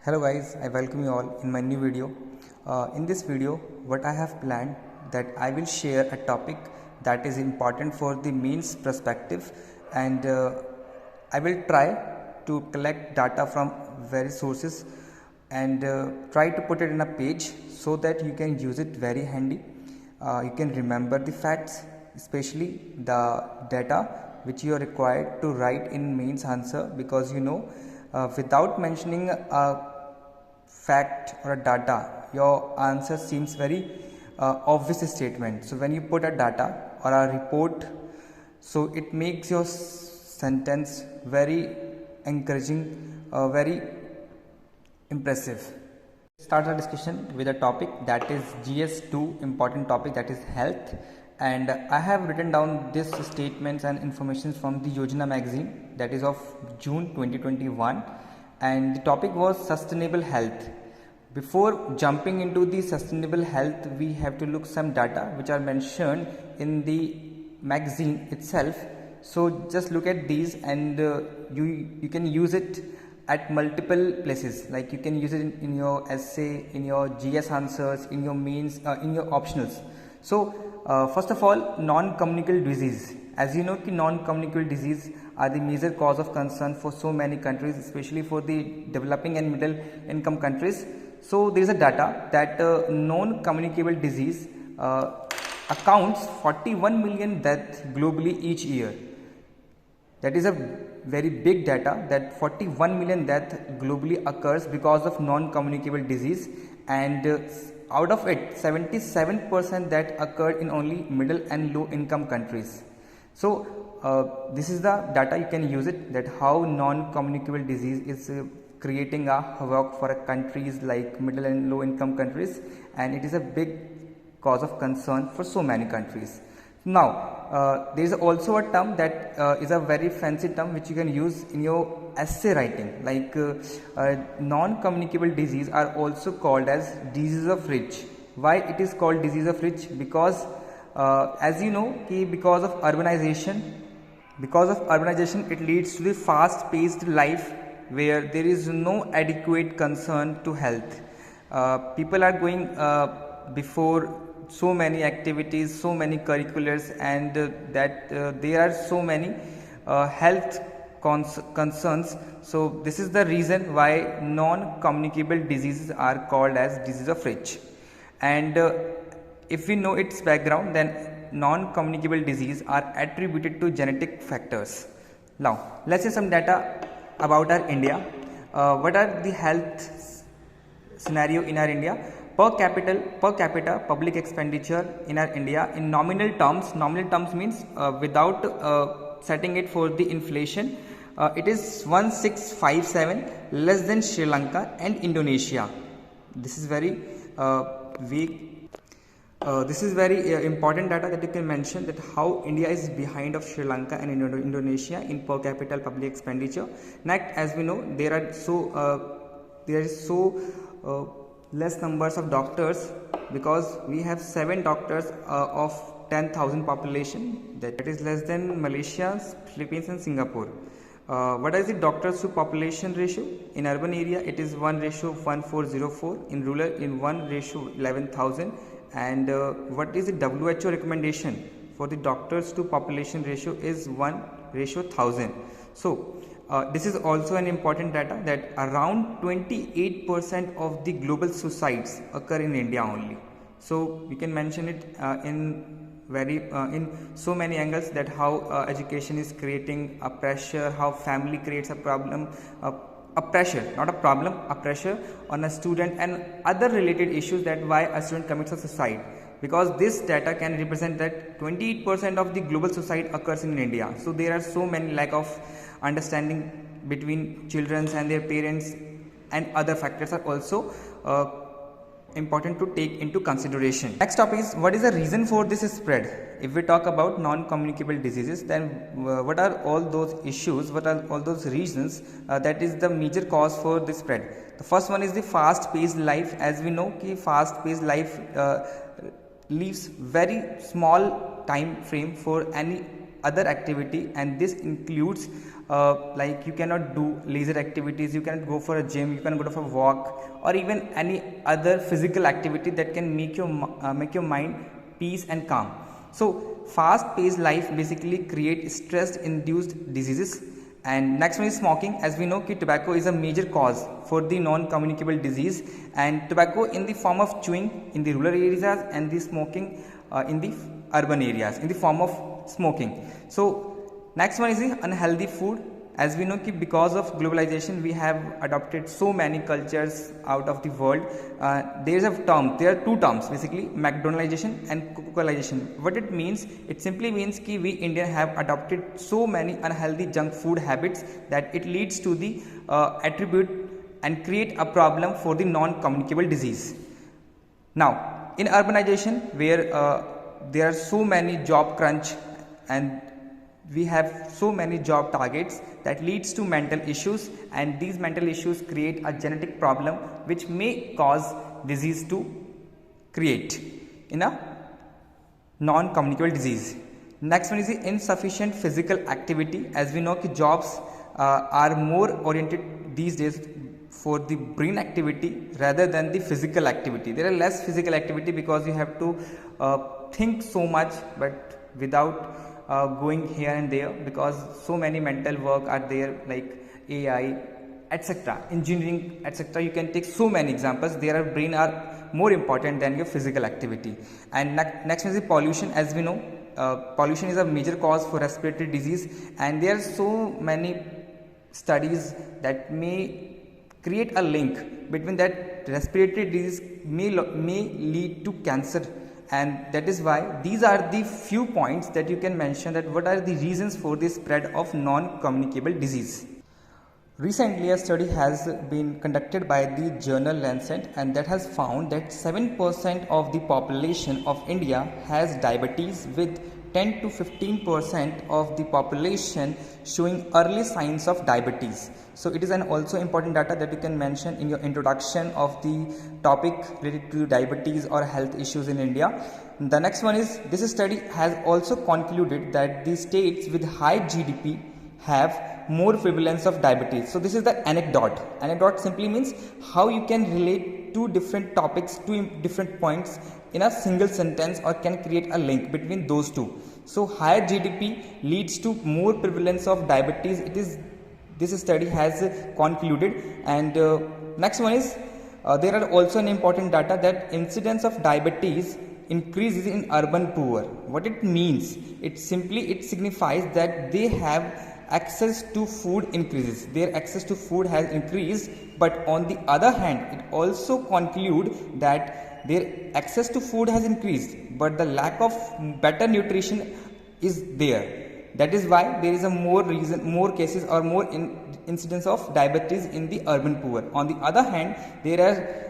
Hello guys, I welcome you all in my new video. In this video, what I have planned that I will share a topic that is important for the mains perspective, and I will try to collect data from various sources and try to put it in a page so that you can use it very handy. You can remember the facts, especially the data which you are required to write in mains answer, because without mentioning a fact or a data, your answer seems very obvious statement. So when you put a data or a report, so it makes your sentence very encouraging, very impressive. Start our discussion with a topic that is GS2 important topic, that is health, and I have written down this statements and information from the Yojana magazine, that is of June 2021, and the topic was sustainable health. Before jumping into the sustainable health, we have to look some data which are mentioned in the magazine itself. So just look at these, and you can use it at multiple places. Like you can use it in your essay, in your GS answers, in your mains, in your optionals. So first of all, non-communicable disease. As you know, non-communicable disease are the major cause of concern for so many countries, especially for the developing and middle income countries. So there is a data that non-communicable disease accounts 41 million deaths globally each year. That is a very big data, that 41 million deaths globally occurs because of non-communicable disease, and out of it 77% that occurred in only middle and low income countries. So this is the data, you can use it, that how non-communicable disease is creating a havoc for countries like middle and low income countries, and it is a big cause of concern for so many countries. Now there is also a term that is a very fancy term which you can use in your essay writing, like non-communicable disease are also called as disease of rich. Why it is called disease of rich? Because as you know, because of urbanization it leads to the fast paced life where there is no adequate concern to health. People are going before so many activities, so many curriculars, and there are so many health concerns. So this is the reason why non-communicable diseases are called as disease of rich. And if we know its background, then non-communicable disease are attributed to genetic factors. Now let's see some data about our India. What are the health scenario in our India? Per capita public expenditure in our India in nominal terms means without setting it for the inflation, it is 1657, less than Sri Lanka and Indonesia. This is very weak. This is very important data that you can mention, that how India is behind of Sri Lanka and Indonesia in per capita public expenditure. Next, as we know, there is so less numbers of doctors, because we have 7 doctors of 10,000 population, that is less than Malaysia, Philippines and Singapore. What is the doctors to population ratio? In urban area it is 1:1404, in rural in 1:11,000, and what is the WHO recommendation for the doctors to population ratio is 1:1000. So this is also an important data, that around 28% of the global suicides occur in India only. So we can mention it in so many angles, that how education is creating a pressure, how family creates a problem, a pressure, not a problem, a pressure on a student, and other related issues, that why a student commits a suicide. Because this data can represent that 28% of the global suicide occurs in India. So there are so many lack of understanding between children and their parents, and other factors are also important to take into consideration. Next topic is, what is the reason for this spread? If we talk about non-communicable diseases, then what are all those issues, what are all those reasons that is the major cause for this spread? The first one is the fast paced life. As we know, fast paced life leaves very small time frame for any other activity, and this includes like you cannot do leisure activities, you cannot go for a gym, you can go for a walk, or even any other physical activity that can make your mind peace and calm. So fast paced life basically create stress induced diseases. And next one is smoking. As we know कि tobacco is a major cause for the non-communicable disease, and tobacco in the form of chewing in the rural areas and the smoking in the urban areas in the form of smoking. So next one is the unhealthy food. As we know कि because of globalization we have adopted so many cultures out of the world. There are two terms basically, McDonaldization and Coca-Colization. What it means? It simply means कि we Indians have adopted so many unhealthy junk food habits that it leads to the attribute and create a problem for the non-communicable disease. Now in urbanization, where there are so many job crunch and we have so many job targets, that leads to mental issues, and these mental issues create a genetic problem which may cause disease to create in a non-communicable disease. Next one is the insufficient physical activity. As we know that jobs are more oriented these days for the brain activity rather than the physical activity. There are less physical activity because you have to think so much, but without going here and there, because so many mental work are there like AI, etc., engineering, etc. You can take so many examples. Their brain are more important than your physical activity. And next is the pollution. As we know, pollution is a major cause for respiratory disease, and there are so many studies that may create a link between that respiratory disease may lead to cancer. And that is why these are the few points that you can mention that what are the reasons for the spread of non-communicable disease. Recently a study has been conducted by the journal Lancet, and that has found that 7% of the population of India has diabetes, with 10 to 15% of the population showing early signs of diabetes. So it is an also important data that you can mention in your introduction of the topic related to diabetes or health issues in India. The next one is, this study has also concluded that the states with high GDP have more prevalence of diabetes. So this is the anecdote. Anecdote simply means how you can relate two different topics, two different points in a single sentence, or can create a link between those two. So higher GDP leads to more prevalence of diabetes. It is, this study has concluded. And next one is, there are also an important data that incidence of diabetes increases in urban poor. What it means? It signifies that they have access to food increases. Their access to food has increased, but on the other hand, it also conclude that their access to food has increased, but the lack of better nutrition is there. That is why there is a more cases or more incidence of diabetes in the urban poor. On the other hand, there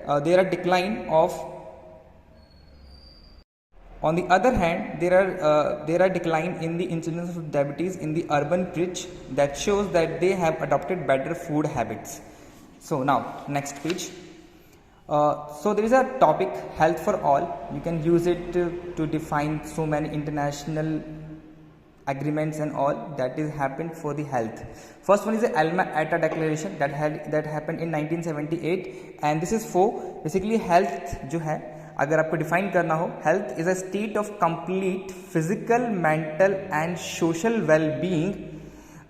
are decline of decline in the incidence of diabetes in the urban rich. That shows that they have adopted better food habits. So now next page. So there is a topic, health for all. You can use it to define so many international agreements and all that is happened for the health. First one is the Alma-Ata Declaration that happened in 1978, and this is for basically health जो है, अगर आपको define करना हो, health is a state of complete physical, mental and social well-being,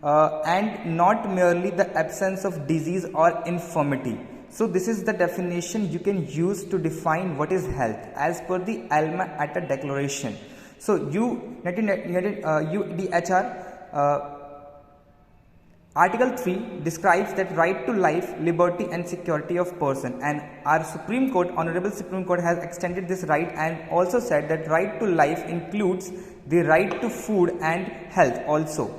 and not merely the absence of disease or infirmity. So this is the definition you can use to define what is health as per the Alma-Ata Declaration. So UDHR Article 3 describes that right to life, liberty and security of person, and our Supreme Court, Honorable Supreme Court, has extended this right and also said that right to life includes the right to food and health also.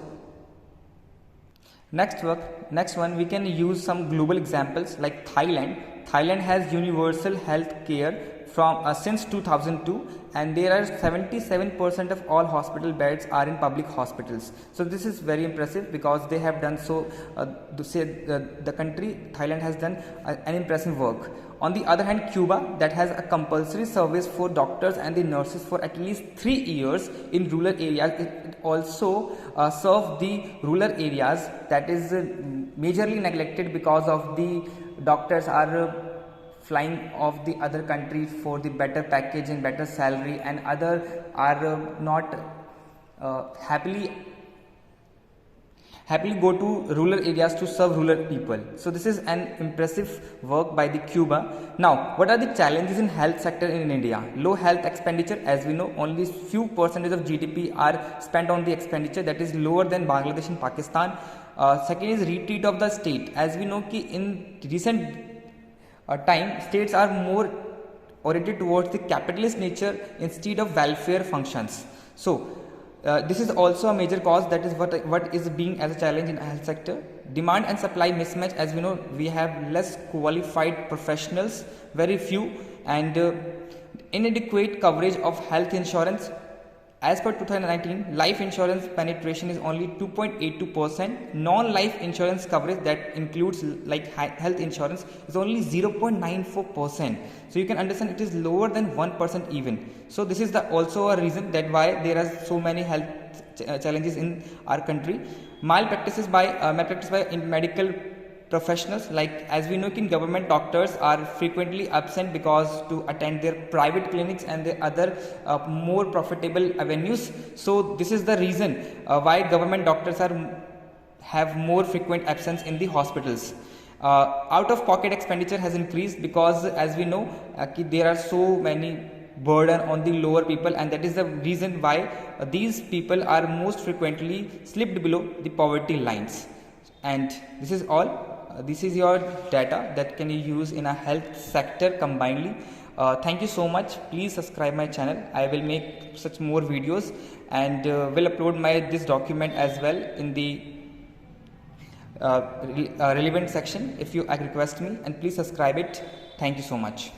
Next one, we can use some global examples like Thailand. Thailand has universal health care from since 2002, and there are 77% of all hospital beds are in public hospitals. So this is very impressive because they have done so. The country Thailand has done an impressive work. On the other hand, Cuba, that has a compulsory service for doctors and the nurses for at least 3 years in rural areas. It also serves the rural areas that is majorly neglected because of the doctors are flying off the other countries for the better package and better salary, and other are not happily go to rural areas to serve rural people. So this is an impressive work by the Cuba. Now, what are the challenges in health sector in India? Low health expenditure, as we know, only few percentage of GDP are spent on the expenditure, that is lower than Bangladesh and Pakistan. Second is retreat of the state. As we know ki in recent time, states are more oriented towards the capitalist nature instead of welfare functions. So this is also a major cause, that is what is being as a challenge in health sector. Demand and supply mismatch, as we know, we have less qualified professionals, very few, and inadequate coverage of health insurance. As per 2019, life insurance penetration is only 2.82%. Non-life insurance coverage, that includes like health insurance, is only 0.94%. So you can understand it is lower than 1% even. So this is also a reason that why there are so many health challenges in our country. Malpractice by in medical professionals, like as we know in government, doctors are frequently absent because to attend their private clinics and the other more profitable avenues. So this is the reason why government doctors have more frequent absence in the hospitals. Out of pocket expenditure has increased because, as we know, there are so many burden on the lower people, and that is the reason why these people are most frequently slipped below the poverty lines. And this is all. This is your data that can you use in a health sector combinedly. Thank you so much. Please subscribe my channel. I will make such more videos, and will upload this document as well in the relevant section if you request me, and please subscribe it. Thank you so much.